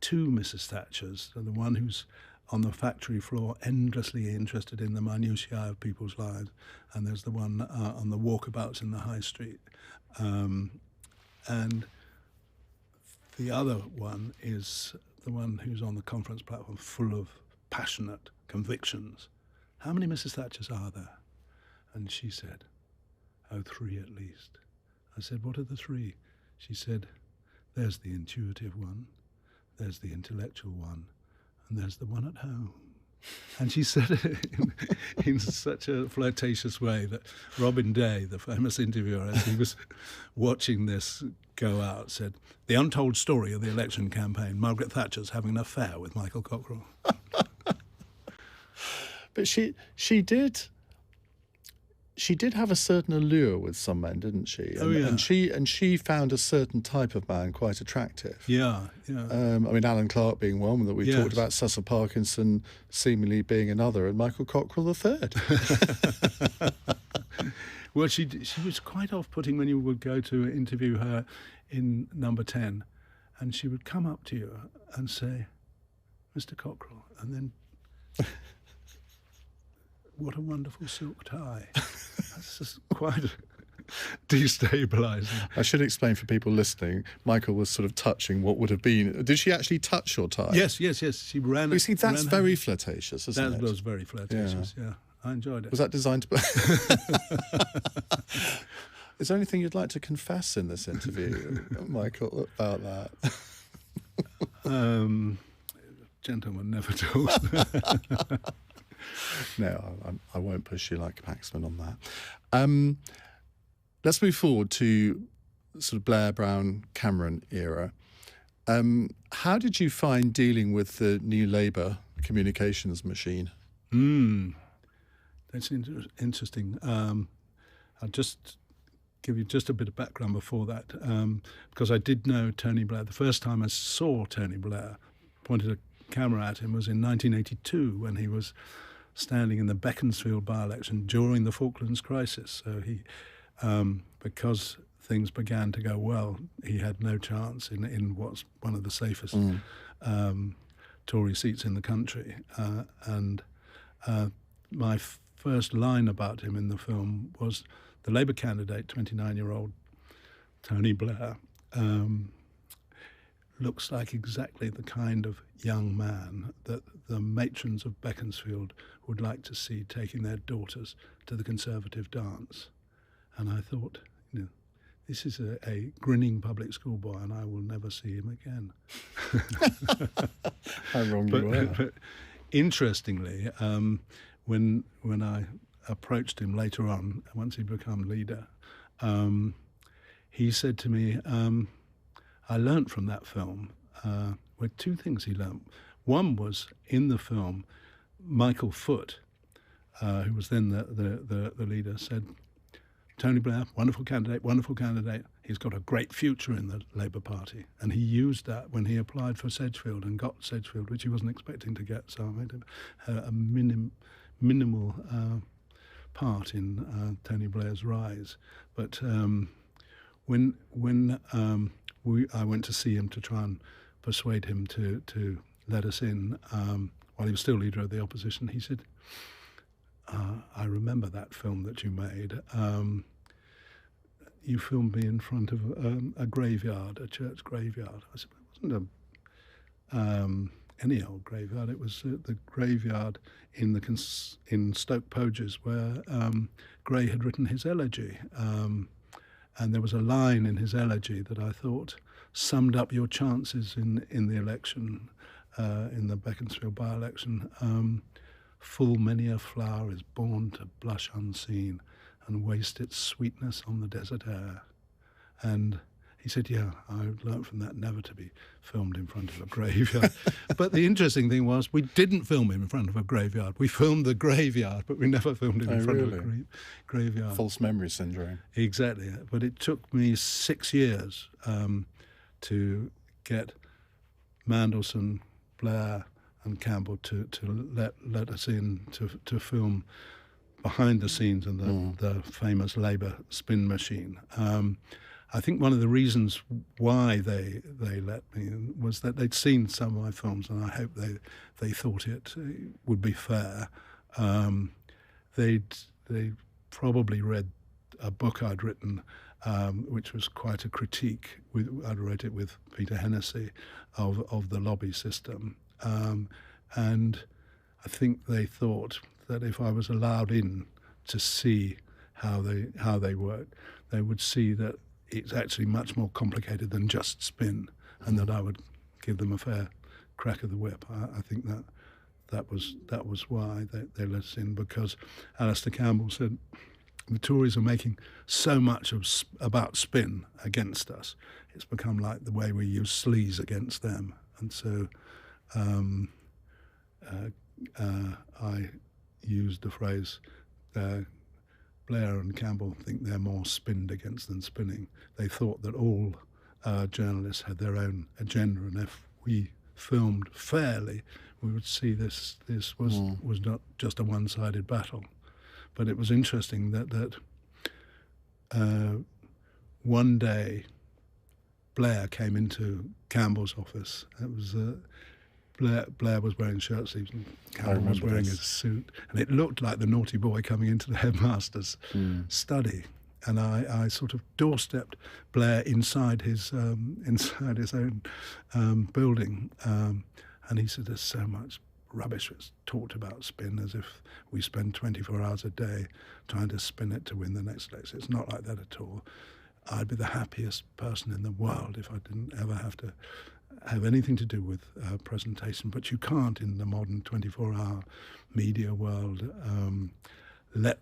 two Mrs. Thatchers, the one who's on the factory floor endlessly interested in the minutiae of people's lives, and there's the one on the walkabouts in the high street. And the other one is the one who's on the conference platform full of passionate convictions. How many Mrs. Thatchers are there? And she said, oh, 3 at least. I said, what are the 3? She said, there's the intuitive one, there's the intellectual one, and there's the one at home. And she said it in such a flirtatious way that Robin Day, the famous interviewer, as he was watching this go out, said, the untold story of the election campaign, Margaret Thatcher's having an affair with Michael Cockerell. But she did have a certain allure with some men, didn't she? And, oh, yeah. And she found a certain type of man quite attractive. Yeah. I mean, Alan Clark being one that we talked about, Cecil Parkinson seemingly being another, and Michael Cockerell the third. Well, she was quite off-putting when you would go to interview her in Number 10, and she would come up to you and say, Mr. Cockerell, and then... What a wonderful silk tie. That's just quite destabilising. I should explain for people listening, Michael was sort of touching what would have been... Did she actually touch your tie? Yes. She ran... You see, that's very flirtatious, isn't it? That was very flirtatious, yeah. I enjoyed it. Was that designed to... Is there anything you'd like to confess in this interview, Michael, about that? Gentleman never talks. No, I won't push you like Paxman on that. Let's move forward to sort of Blair, Brown, Cameron era. How did you find dealing with the New Labour communications machine? That's interesting. I'll just give you just a bit of background before that, because I did know Tony Blair. The first time I saw Tony Blair, pointed a camera at him, was in 1982 when he was standing in the Beaconsfield by-election during the Falklands crisis. So he, because things began to go well, he had no chance in what's one of the safest Tory seats in the country. And my first line about him in the film was the Labour candidate, 29-year-old Tony Blair, looks like exactly the kind of young man that the matrons of Beaconsfield would like to see taking their daughters to the Conservative dance. And I thought, this is a grinning public school boy, and I will never see him again. How wrong you were. But interestingly, when I approached him later on, once he'd become leader, he said to me, I learnt from that film, were 2 things he learnt. One was, in the film, Michael Foot, who was then the leader, said, Tony Blair, wonderful candidate. He's got a great future in the Labour Party. And he used that when he applied for Sedgefield and got Sedgefield, which he wasn't expecting to get. So I made a minimal part in Tony Blair's rise. But when I went to see him to try and persuade him to let us in while he was still leader of the opposition, he said, I remember that film that you made. You filmed me in front of a graveyard, a church graveyard. I said, it wasn't any old graveyard. It was the graveyard in Stoke Poges where Gray had written his elegy. And there was a line in his elegy that I thought summed up your chances in the election, in the Beaconsfield by-election. Full many a flower is born to blush unseen and waste its sweetness on the desert air. And He said, yeah, I learned from that never to be filmed in front of a graveyard. But the interesting thing was we didn't film him in front of a graveyard. We filmed the graveyard, but we never filmed him in front of a graveyard. False memory syndrome. Exactly. But it took me 6 years to get Mandelson, Blair and Campbell to let us in to film behind the scenes in the famous Labour spin machine. I think one of the reasons why they let me in was that they'd seen some of my films, and I hope they thought it would be fair. They probably read a book I'd written, which was quite a critique. I'd wrote it with Peter Hennessy of the lobby system, and I think they thought that if I was allowed in to see how they worked, they would see that it's actually much more complicated than just spin, and that I would give them a fair crack of the whip. I think that was why they let us in, because Alistair Campbell said the Tories are making so much about spin against us. It's become like the way we use sleaze against them, and so I used the phrase. Blair and Campbell think they're more spinned against than spinning. They thought that all journalists had their own agenda, and if we filmed fairly, we would see this was not just a one-sided battle. But it was interesting that one day Blair came into Campbell's office. It was Blair was wearing shirt sleeves and Campbell was wearing a suit, and it looked like the naughty boy coming into the headmaster's study. And I sort of doorstepped Blair inside his own building, and he said, "There's so much rubbish that's talked about spin, as if we spend 24 hours a day trying to spin it to win the next election. It's not like that at all. I'd be the happiest person in the world if I didn't ever have to have anything to do with presentation, but you can't in the modern 24-hour media world let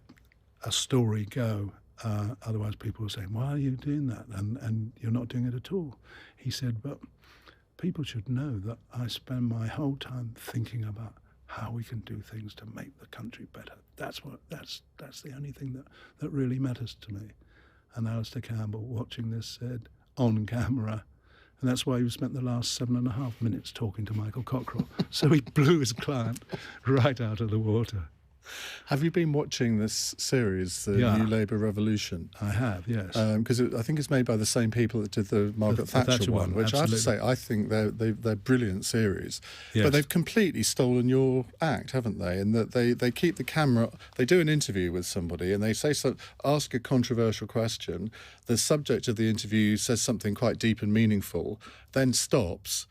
a story go. Otherwise people will say, why are you doing that? And you're not doing it at all. He said, but people should know that I spend my whole time thinking about how we can do things to make the country better. That's the only thing that really matters to me. And Alistair Campbell, watching this, said, on camera, and that's why he spent the last 7.5 minutes talking to Michael Cockerell. So he blew his client right out of the water. Have you been watching this series, the New Labour Revolution? I have, yes. Because I think it's made by the same people that did the Margaret Thatcher one, which absolutely. I have to say, I think they're brilliant series. Yes. But they've completely stolen your act, haven't they? In that they keep the camera, they do an interview with somebody and they ask a controversial question. The subject of the interview says something quite deep and meaningful, then stops.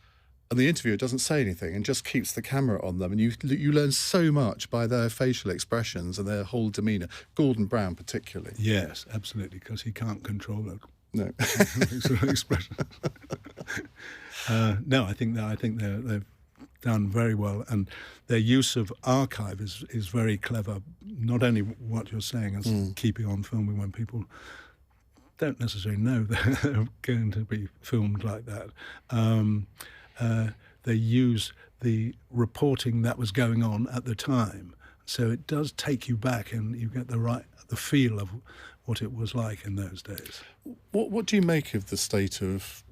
And the interviewer doesn't say anything and just keeps the camera on them. And you learn so much by their facial expressions and their whole demeanour. Gordon Brown particularly. Yes, absolutely, because he can't control it. No. Expression. No, I think they've done very well, and their use of archive is very clever. Not only what you're saying as keeping on filming when people don't necessarily know they're going to be filmed like that. They use the reporting that was going on at the time. So it does take you back and you get the feel of what it was like in those days. What do you make of the state of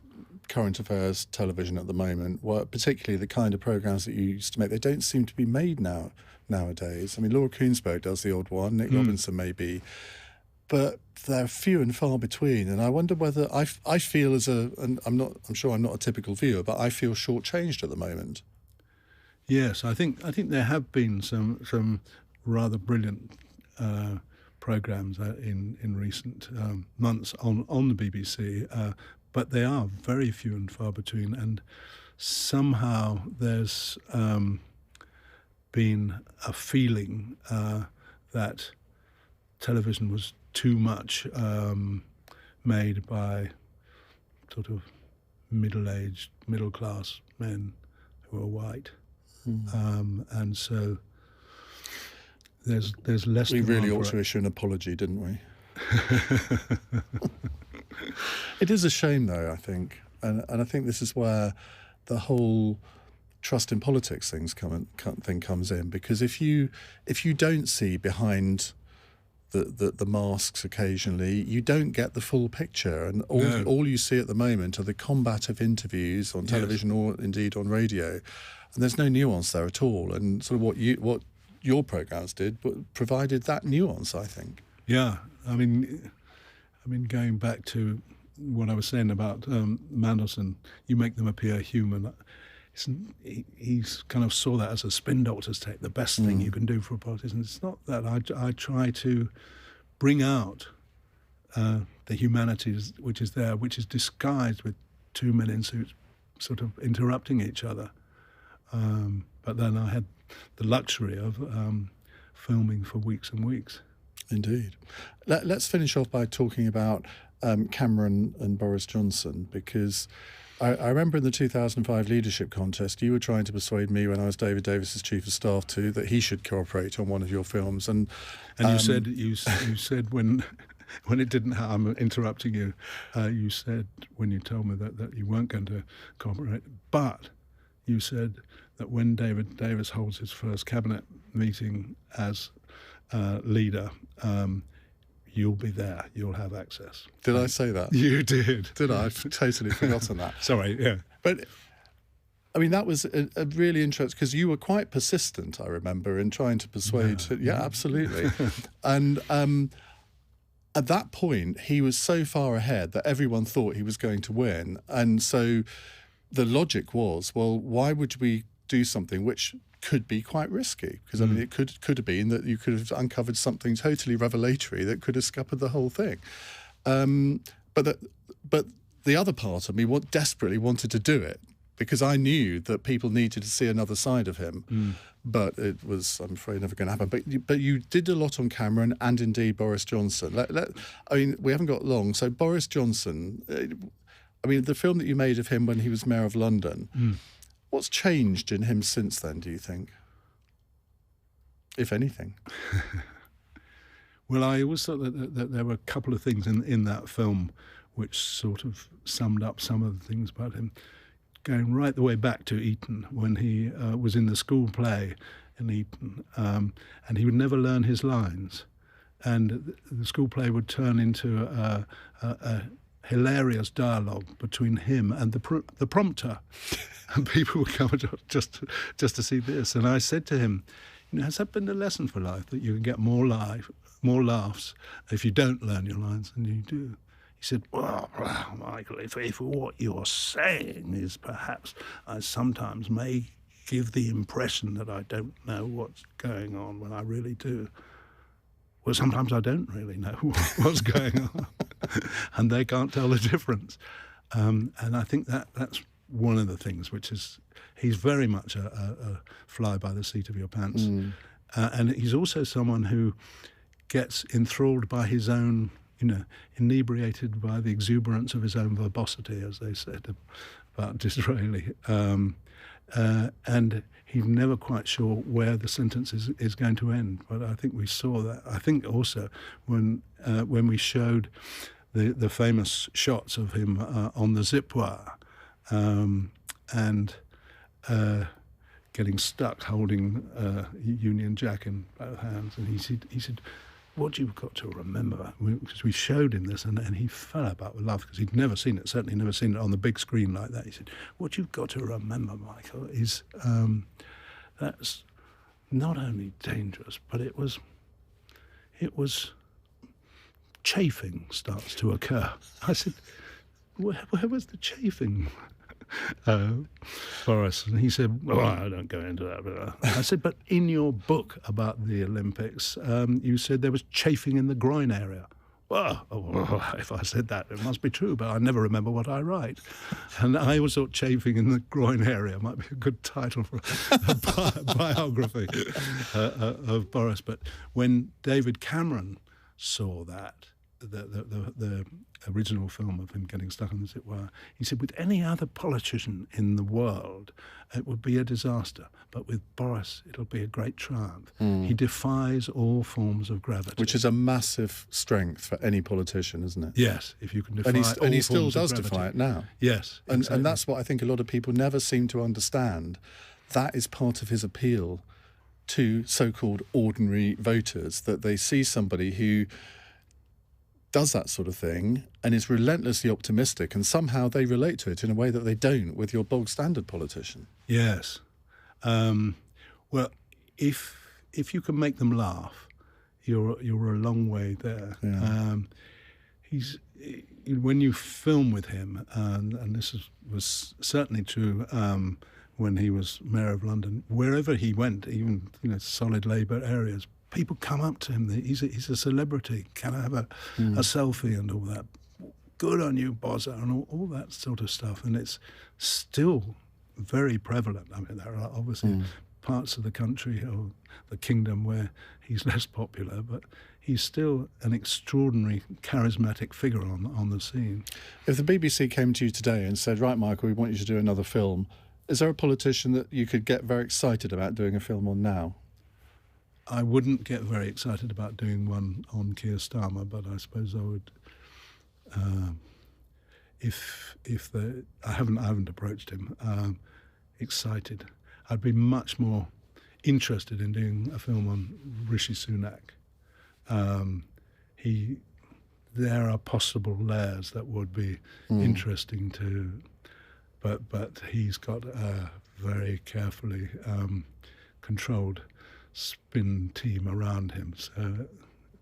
current affairs television at the moment? Well, particularly the kind of programmes that you used to make. They don't seem to be made nowadays. I mean, Laura Koonsberg does the odd one, Nick Robinson maybe, but they're few and far between. And I wonder whether I feel and I'm sure I'm not a typical viewer, but I feel shortchanged at the moment. Yes, I think there have been some rather brilliant programmes in recent months on the BBC, but they are very few and far between. And somehow there's been a feeling that television was too much made by sort of middle-aged, middle-class men who are white. And so there's less. We really ought to issue an apology, didn't we? It is a shame, though, I think. And I think this is where the whole trust in politics thing comes in, because if you don't see behind the masks occasionally, you don't get the full picture, and all you see at the moment are the combative interviews on television or indeed on radio, and there's no nuance there at all. And sort of what your programmes did provided that nuance, I think. Yeah, I mean, going back to what I was saying about Mandelson, you make them appear human. He's kind of saw that as a spin doctor's take, the best thing you can do for a politician. It's not that. I try to bring out the humanity which is there, which is disguised with two men in suits sort of interrupting each other. But then I had the luxury of filming for weeks and weeks. Indeed. Let's finish off by talking about Cameron and Boris Johnson, because I remember in the 2005 leadership contest, you were trying to persuade me, when I was David Davis's chief of staff, that he should cooperate on one of your films. And you said when it didn't happen, I'm interrupting you, you said when you told me that you weren't going to cooperate, but you said that when David Davis holds his first cabinet meeting as leader, you'll be there, you'll have access. Did I say that? You did. Did I? I've totally forgotten that. Sorry, yeah. But, I mean, that was a really interesting, because you were quite persistent, I remember, in trying to persuade... Yeah, absolutely. And at that point, he was so far ahead that everyone thought he was going to win. And so the logic was, well, why would we do something which could be quite risky? Because I mean, it could have been that you could have uncovered something totally revelatory that could have scuppered the whole thing. But the other part of me desperately wanted to do it, because I knew that people needed to see another side of him. But it was, I'm afraid, never going to happen. But you did a lot on Cameron and indeed Boris Johnson. I mean, we haven't got long. So Boris Johnson, I mean, the film that you made of him when he was Mayor of London, what's changed in him since then, do you think? If anything. Well, I always thought that there were a couple of things in that film which sort of summed up some of the things about him. Going right the way back to Eton, when he was in the school play in Eton, and he would never learn his lines. And the school play would turn into a hilarious dialogue between him and the prompter. And people would come just to see this. And I said to him, has that been a lesson for life, that you can get more laughs if you don't learn your lines than you do? He said, well, Michael, if what you're saying is perhaps I sometimes may give the impression that I don't know what's going on when I really do. Well, sometimes I don't really know what's going on, and they can't tell the difference. And I think that's one of the things, which is he's very much a fly by the seat of your pants. And he's also someone who gets enthralled by his own, inebriated by the exuberance of his own verbosity, as they said about Disraeli. And he's never quite sure where the sentence is going to end. But I think we saw that. I think also when we showed the famous shots of him on the zip wire, and getting stuck holding Union Jack in both hands. And he said, what you've got to remember, because we showed him this, and he fell about with love, because he'd never seen it, certainly never seen it on the big screen like that. He said, what you've got to remember, Michael, is that's not only dangerous, but it was chafing starts to occur. I said, where was the chafing, Boris? And he said, well, I don't go into that. I said, but in your book about the Olympics, you said there was chafing in the groin area. Well, if I said that, it must be true, but I never remember what I write. And I always thought chafing in the groin area might be a good title for a biography of Boris. But when David Cameron saw that, the original film of him getting stuck on the zip wire, he said, with any other politician in the world, it would be a disaster. But with Boris, it'll be a great triumph. He defies all forms of gravity. Which is a massive strength for any politician, isn't it? Yes, if you can defy and he still all forms of does gravity. defy it now. Yes, exactly. And that's what I think a lot of people never seem to understand. That is part of his appeal to so-called ordinary voters, that they see somebody who does that sort of thing and is relentlessly optimistic, and somehow they relate to it in a way that they don't with your bog standard politician. Yes. Well, if you can make them laugh, you're a long way there. Yeah. When you film with him, and this was certainly true when he was Mayor of London, wherever he went, even solid Labour areas, people come up to him. He's a celebrity. Can I have a selfie and all that? Good on you, Bozza, and all that sort of stuff. And it's still very prevalent. I mean, there are obviously parts of the country or the kingdom where he's less popular, but he's still an extraordinary, charismatic figure on the scene. If the BBC came to you today and said, right, Michael, we want you to do another film, is there a politician that you could get very excited about doing a film on now? I wouldn't get very excited about doing one on Keir Starmer, but I suppose I would. I haven't approached him. Excited. I'd be much more interested in doing a film on Rishi Sunak. There are possible layers that would be interesting to, but he's got a very carefully controlled spin team around him, so it'd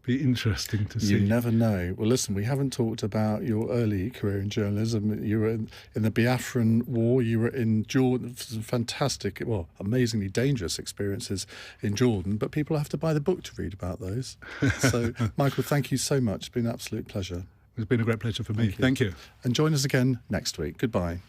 be interesting to see. You never know. Well, listen, we haven't talked about your early career in journalism. You were in the Biafran War, you were in Jordan, some fantastic, well, amazingly dangerous experiences in Jordan, but people have to buy the book to read about those. So, Michael, thank you so much. It's been an absolute pleasure. It's been a great pleasure for me. Thank you. And join us again next week. Goodbye.